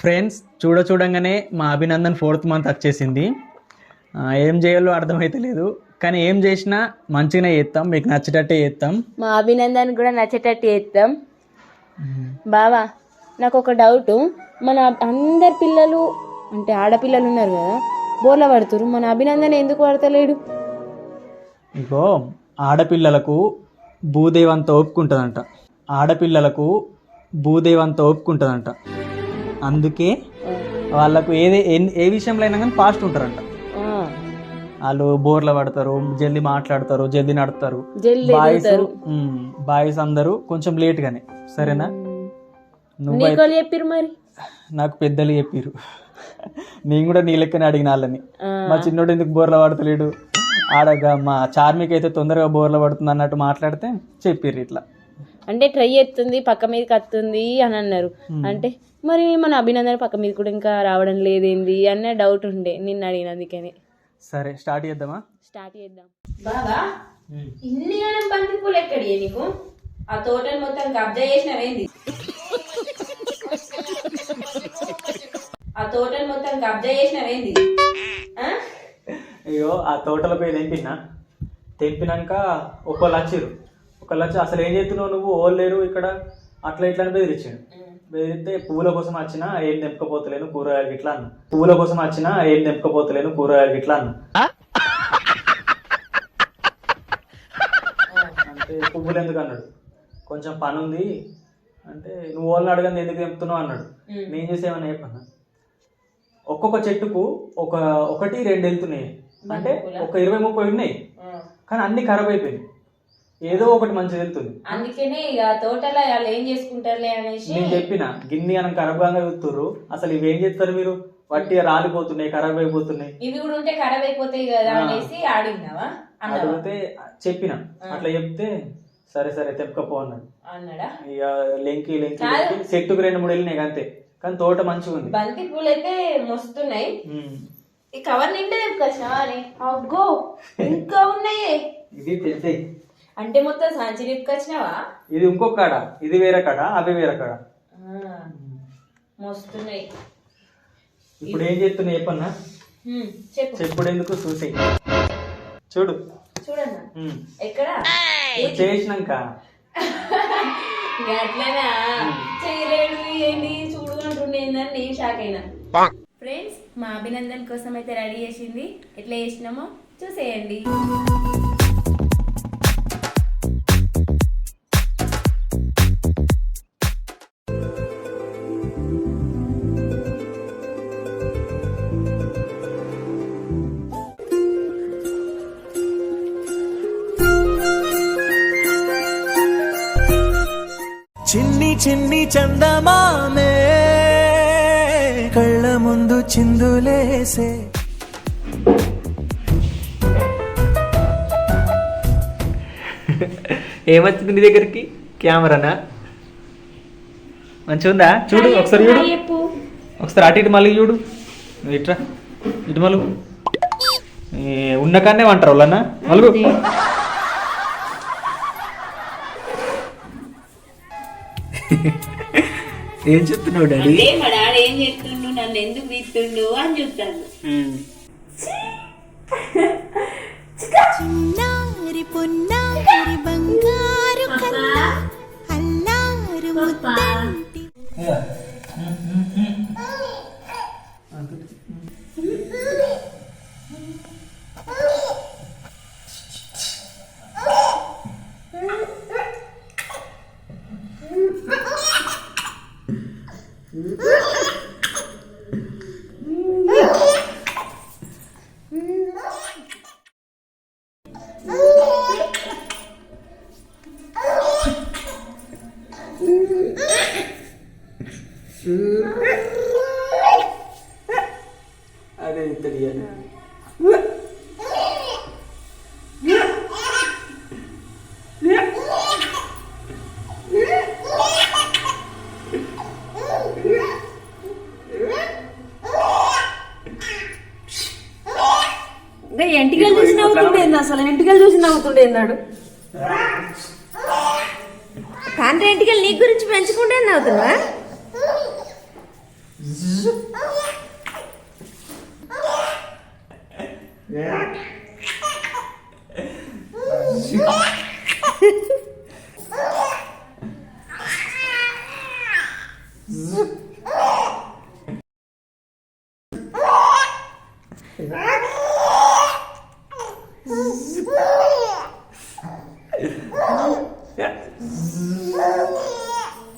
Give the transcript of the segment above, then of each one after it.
Friends చూడంగానే మా Abhinandan 4th month వచ్చేసింది. ఏం చేయాలో అర్థమైతే లేదు, కానీ ఏం చేసినా మంచిగానే చేస్తాం, మీకు నచ్చేటట్టే చేస్తాం. మా అభినందన్ కూడా నచ్చేటట్టు చేస్తాం. బావా నాకు ఒక డౌట్, మన అందరి పిల్లలు అంటే ఆడపిల్లలు ఉన్నారు కదా బోర్ల పడుతురు, మన అభినందన్ ఎందుకు పడతలేడు? ఇగో ఆడపిల్లలకు భూదేవంత ఒప్పుకుంటుందంట, ఆడపిల్లలకు భూదేవంత ఒప్పుకుంటుందంట. అందుకే వాళ్ళకు ఏ విషయంలో అయినా కానీ ఫాస్ట్ ఉంటారంట. వాళ్ళు బోర్ల పడతారు, జల్దీ మాట్లాడతారు, జల్దీ నడుస్తారు. బాయ్స్ అందరూ కొంచెం లేట్ గానే. సరేనా? చెప్పిరు మరి నాకు పెద్దలు చెప్పిరు, నేను కూడా నీ లెక్కనే అడిగిన వాళ్ళని. మా చిన్నోడు ఎందుకు బోర్ల పడతలేడు, ఆడగా మా చార్మిక్ అయితే తొందరగా బోర్ల పడుతుంది అన్నట్టు మాట్లాడితే చెప్పిర్రు ఇట్లా. అంటే ట్రై చేస్తుంది, పక్క మీదకి వస్తుంది అని అన్నారు. అంటే మరి మన అభినందన పక్క మీద కూడా ఇంకా రావడం లేదేంది అన్న డౌట్ ఉండే, నిన్ను అడిగిన అందుకని. సరే స్టార్ట్ చేద్దామా? స్టార్ట్ చేద్దాం. బాబా ఇన్ని బంతి పూలు ఎక్కడి నీకు? ఆ తోటను మొత్తం కబ్జా చేసినవేంది? అయ్యో ఆ తోటలో పోయి తెంపినాక ఒకళ్ళు వచ్చిర్రు. ఒకళ్ళు వచ్చి అసలు ఏం చేస్తున్నావు నువ్వు, ఓళ్ళు లేరు ఇక్కడ అట్లా ఇట్లా అని బెదిరించాడు. బెదిరితే పువ్వుల కోసం వచ్చినా ఏం తెంపకపోతలేను కూరగాయలు గిట్లా అన్న. పువ్వుల కోసం వచ్చినా ఏం తెంపకపోతలేను కూరగాయలు గిట్లా అన్న. అంటే పువ్వులు ఎందుకు అన్నాడు, కొంచెం పని ఉంది అంటే, నువ్వు వాళ్ళని అడగండి ఎందుకు తెంపుతున్నావు అన్నాడు. నేను చేసేమన్నా చెప్పన్నా, ఒక్కొక్క చెట్టుకు 1-2 వెళ్తున్నాయి అంటే ఒక 20-30 ఉన్నాయి, కానీ అన్ని ఖరాబ్ అయిపోయినాయి. ఏదో ఒకటి మంచిగా వెళ్తుంది. అందుకనే ఇక తోటలో వాళ్ళు ఏం చేసుకుంటారులే అనేసి నేను చెప్పిన, గిన్ని అని ఖరాబ్గా వెళ్తుర్రు, అసలు ఇవి ఏం చేస్తారు మీరు, వట్టిగా రాలిపోతున్నాయి, ఖరాబ్ అయిపోతున్నాయి, ఇవి కూడా ఉంటే ఖరాబ్ అయిపోతాయి కదా అనేసి అడిగినావా? అడిగితే చెప్పిన, అట్లా చెప్తే సరే సరే తెప్పకపో అన్నాడా. ఇక లెంకి చెట్టుకు 2-3 వెళ్ళినాయి అంతే, కానీ తోట మంచిగా ఉంది. బంతి పూలు అయితే మస్తున్నాయి. ఈ కవర్ నిండా తెప్పుకొచ్చినావా? అగ్గో ఇంకా ఉన్నాయి. ఇది తెలిసాయి అంటే మొత్తం సంచి తెప్పుకొచ్చినావా? ఇది ఇంకొక కాడ, ఇది వేరే కాడ, అవి వేరే కాడ మస్తున్నాయి. ఇప్పుడు ఏం చేస్తున్నాయి చెప్పన్నా? చెప్పుడు ఎందుకు చూసాయి, చూడు చూడన్నా ఎక్కడ చేసినాక అట్లనా చేయలేడు ఏంటి చూడు అంటుండేందని నేను షాక్ అయినా. ఫ్రెండ్స్ మా అభినందన్ కోసం అయితే రెడీ చేసింది, ఎట్లా చేసినామో చూసేయండి. చిన్ని చిన్ని చందమామే కళ్ళ ముందు చిందులేసే. ఏమొచ్చింది నీ దగ్గరికి? కెమెరానా? మంచిగా ఉందా? చూడు ఒకసారి, చూడు ఒకసారి, అటు ఇటు మళ్ళీ చూడు, ఇట్రా ఇటు మలుగు, ఉన్న కాన్నే అంటారు వాళ్ళన్నా మలుగు. ఏం చెప్తున్నావు డాడీ? మా డాడీ ఏం చెప్తుండు, నన్ను ఎందుకు తీస్తుండు అని చెప్తాను. చిన్నారి పొన్నారి బంగారు కన్నా అల్లారు ముద్దంటి. అదే తెలియాలి. ఎంటికలు చూసి నవ్వుతుండేంది, అసలు ఎంటికలు చూసి నవ్వుతుండేన్నాడు. తండ్రి ఎంటికలు నీ గురించి పెంచుకుంటే నవ్వుతున్నా.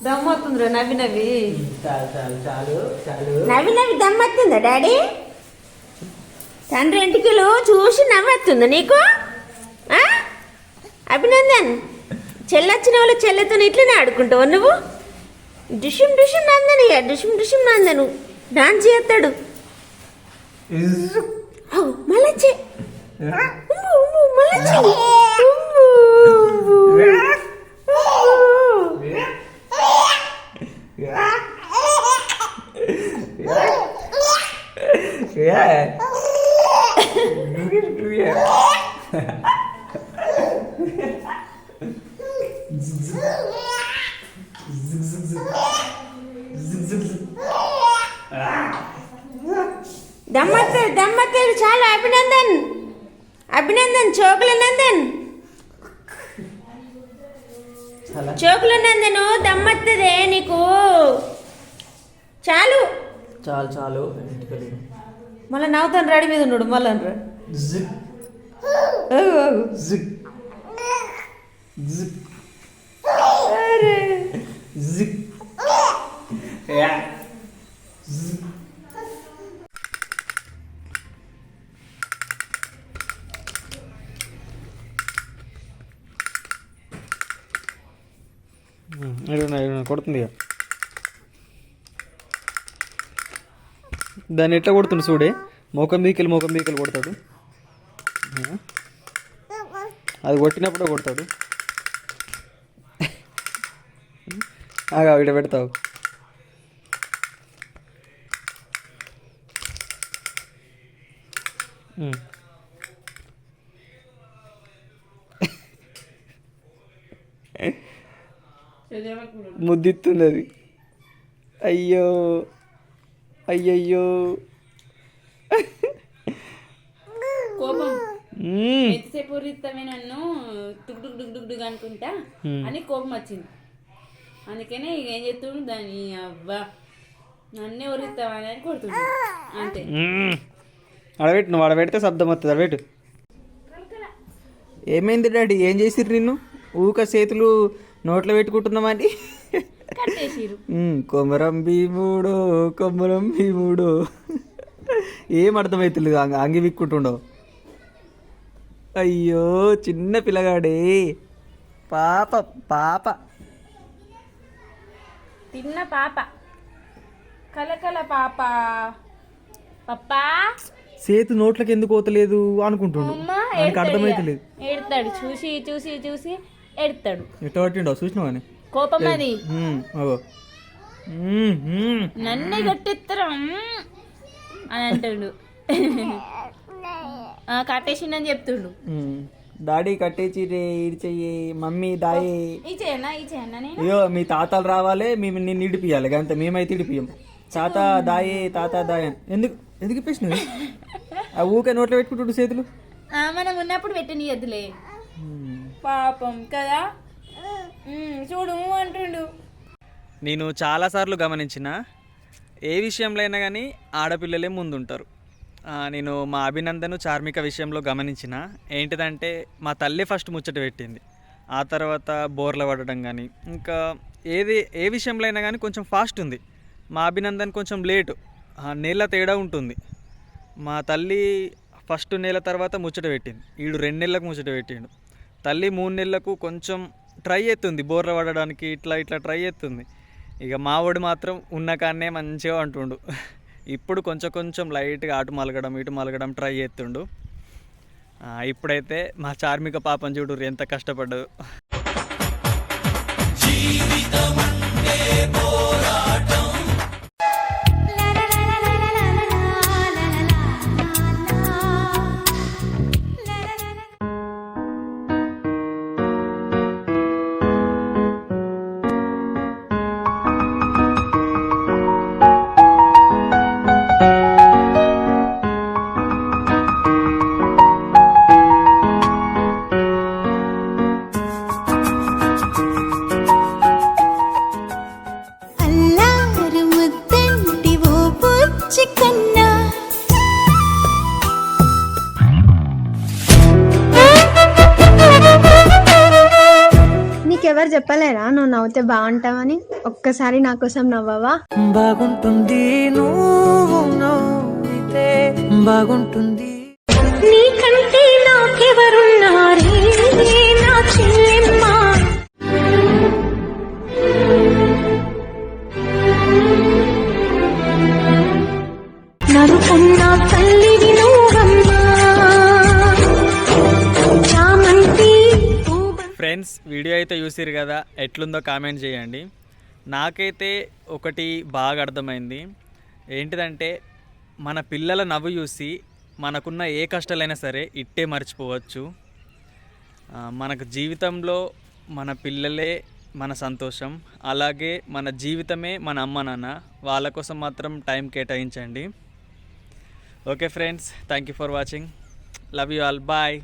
దమ్మవుతుందిరా నవ్వి నవ్వి. చాలు చాలు చాలు చాలు. నవ్వి నవ్వి దమ్మవుతుందా డాడీ? తండ్రి ఇంటికిలు చూసి నవ్వుతుందా నీకు? అభినందన్, చెల్లొచ్చిన వాళ్ళు చెల్లెతో ఇట్లనే ఆడుకుంటావు నువ్వు? డిషుమ్ డిషుమ్ నందను, డిషుమ్ డిషుమ్ నందను డాన్స్ చేస్తాడు. మళ్ళీ దమ్మత్తడు దమ్మత్తడు చాలా. అభినందన్ అభినందన్ చోకుల నందన్ చోకుల నందను దమ్మత్తదే నీకు. చాలు చాలు చాలు. మళ్ళీ నవ్వుతాను రెడీ మీద ఉన్నాడు మళ్ళీ కొడుతుంది. దాన్ని ఎట్లా కొడుతుంది చూడే, మోకం బీకలు కొడతాడు. అది కొట్టినప్పుడే కొడతాడు. ఆగా ఇట పెడతావు. ముద్దిస్తుంది అది. అయ్యో అయ్యయ్యో కోపం. ఎంతసేపు ఉరిస్తామే నన్ను డుగ్ డుగ్ డుగ్ డుగ్ డుగ్ అనుకుంటా అని కోపం వచ్చింది. అందుకనే ఇక ఏం చేస్తుండు, దాన్ని అవ్వా నన్నే ఉరిస్తావా అని కొడుతుండు అంతే. అడబెట్టు, నువ్వు అడబెడితే శబ్దం వస్తుంది. అడబెట్టు. ఏమైంది డాడీ? ఏం చేసిర్రు నిన్ను? ఊక చేతులు నోట్లో పెట్టుకుంటున్నామని కొమరం భీముడు కొమరం భీముడు ఏం అర్థమవుతుంది? అంగి విక్కుంటుండవు. అయ్యో చిన్న పిల్లగాడే, పాప పాప తిన్న పాప కలకల పాప. పప్పా చేతు నోట్లకి ఎందుకు పోతలేదు అనుకుంటుండు. నాకు అర్థమైతలేదు. ఎడతాడు చూసి చూసి చూసి ఎడతాడు. ఎట్లా పట్టిండో చూసినావు అని కోపం అది. నన్నే గట్టెత్తరా అని అంటాడు. కట్టేసిండని చెప్తుండు. డాడీ కట్టేసి రే ఇడిచెయ్యి, మమ్మీ దాయే ఇచ్చేయన్నా ఇచ్చేయన్నా. అయ్యో మీ తాతలు రావాలి, మేము నిన్ను ఇడిపియాలి అంతే. మేమైతే ఇడిపియం. తాత దాయే తాత దాయే ఎందుకు ఎందుకు ఇప్పేసినవి? ఆ ఊకే నోట్లో పెట్టుకుంటుండు చేతులు. మనం ఉన్నప్పుడు పెట్టనియద్దులే పాపం కదా. చూడు అంటుండు. నేను చాలాసార్లు గమనించిన, ఏ విషయంలో అయినా కానీ ఆడపిల్లలే ముందుంటారు. నేను మా అభినందను చార్మిక విషయంలో గమనించిన ఏంటిదంటే, మా తల్లి ఫస్ట్ ముచ్చట పెట్టింది. ఆ తర్వాత బోర్ల పడడం కానీ, ఇంకా ఏ విషయంలో అయినా కానీ కొంచెం ఫాస్ట్ ఉంది. మా అభినందన్ కొంచెం లేటు, నెల తేడా ఉంటుంది. మా తల్లి ఫస్ట్ నెల తర్వాత ముచ్చట పెట్టింది, ఈడు 2 నెలలకు ముచ్చట పెట్టిండు. తల్లి 3 నెలలకు కొంచెం ట్రై చేస్తుంది, బోర్ల పడడానికి ఇట్లా ఇట్లా ట్రై చేస్తుంది. ఇక మావాడు మాత్రం ఉన్న కాడనే మంచిగా అంటుండు. ఇప్పుడు కొంచెం కొంచెం లైట్గా అటు మలగడం ఇటు మలగడం ట్రై చేస్తుండు. ఇప్పుడైతే మా చార్మిక పాపం చూడు ఎంత కష్టపడ్డదు. ఎవరు చెప్పలేరా నువ్వు నవ్వుతే బాగుంటావని? ఒక్కసారి నా కోసం నవ్వవా? బాగుంటుంది నువ్వు నవ్వితే బాగుంటుంది. నీకంటే నాకెవరున్నారే నా చెల్లెమ్మ. నరుకున్న తల్లివి నువ్వమ్మా. చామంతి ఫ్రెండ్స్, వీడియో అయితే చూసిరు కదా, ఎట్లుందో కామెంట్ చేయండి. నాకైతే ఒకటి బాగా అర్థమైంది. ఏంటిదంటే మన పిల్లల నవ్వు చూసి మనకున్న ఏ కష్టాలైనా సరే ఇట్టే మర్చిపోవచ్చు. మనకు జీవితంలో మన పిల్లలే మన సంతోషం, అలాగే మన జీవితమే మన అమ్మ నాన్న. వాళ్ళ కోసం మాత్రం టైం కేటాయించండి. Okay friends, thank you for watching. Love you all. Bye.